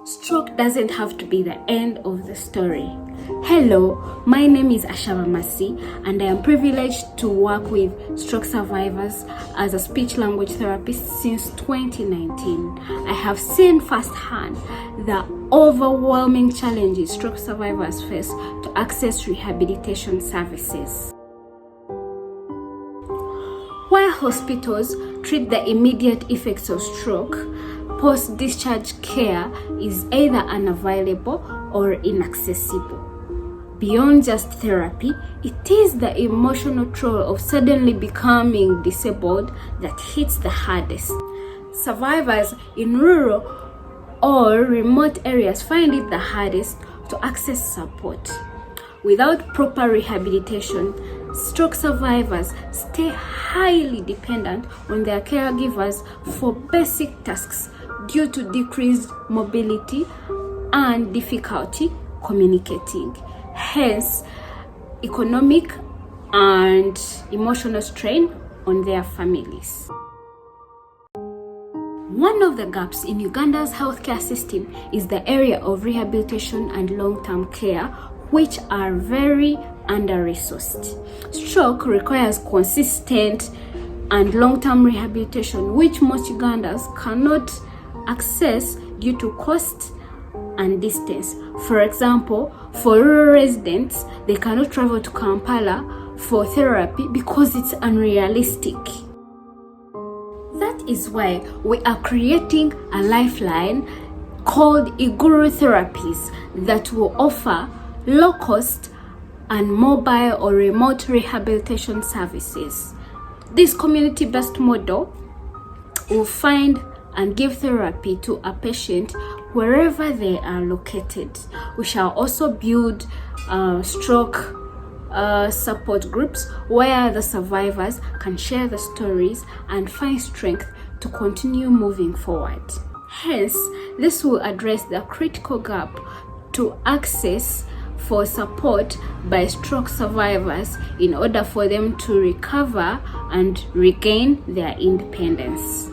Stroke doesn't have to be the end of the story. Hello, my name is Ashava Masi and I am privileged to work with stroke survivors as a speech language therapist since 2019. I have seen firsthand the overwhelming challenges stroke survivors face to access rehabilitation services. While hospitals treat the immediate effects of stroke, post-discharge care is either unavailable or inaccessible. Beyond just therapy, it is the emotional toll of suddenly becoming disabled that hits the hardest. Survivors in rural or remote areas find it the hardest to access support. Without proper rehabilitation, stroke survivors stay highly dependent on their caregivers for basic tasks due to decreased mobility and difficulty communicating. Hence, economic and emotional strain on their families. One of the gaps in Uganda's healthcare system is the area of rehabilitation and long-term care, which are very under-resourced. Stroke requires consistent and long-term rehabilitation, which most Ugandans cannot access due to cost and distance. For example, for rural residents, they cannot travel to Kampala for therapy because it's unrealistic. That is why we are creating a lifeline called Therapies that will offer low-cost and mobile or remote rehabilitation services. This community-based model will find and give therapy to a patient wherever they are located. We shall also build stroke support groups where the survivors can share the stories and find strength to continue moving forward. Hence, this will address the critical gap to access for support by stroke survivors in order for them to recover and regain their independence.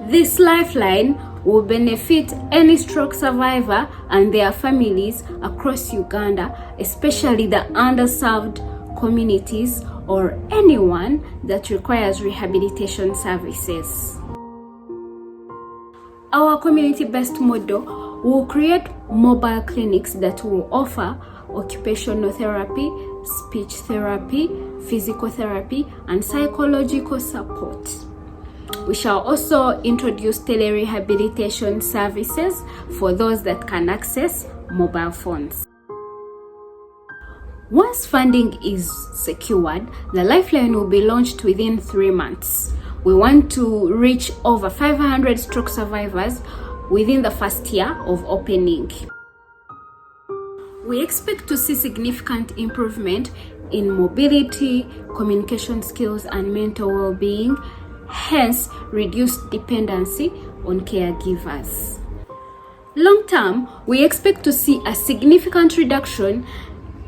This lifeline will benefit any stroke survivor and their families across Uganda, especially the underserved communities or anyone that requires rehabilitation services. Our community-based model will create mobile clinics that will offer occupational therapy, speech therapy, physical therapy, and psychological support. We shall also introduce tele-rehabilitation services for those that can access mobile phones. Once funding is secured, the Lifeline will be launched within 3 months. We want to reach over 500 stroke survivors within the first year of opening. We expect to see significant improvement in mobility, communication skills, and mental well-being, hence reduced dependency on caregivers. Long term, we expect to see a significant reduction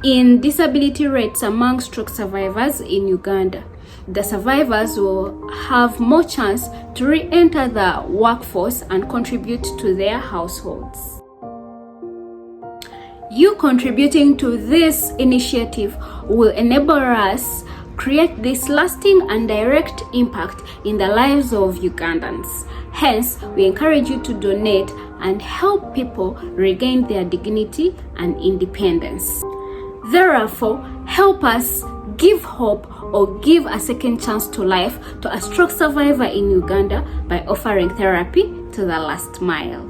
in disability rates among stroke survivors in Uganda. The survivors will have more chance to re-enter the workforce and contribute to their households. You contributing to this initiative will enable us create this lasting and direct impact in the lives of Ugandans. Hence, we encourage you to donate and help people regain their dignity and independence. Therefore, help us give hope or give a second chance to life to a stroke survivor in Uganda by offering therapy to the last mile.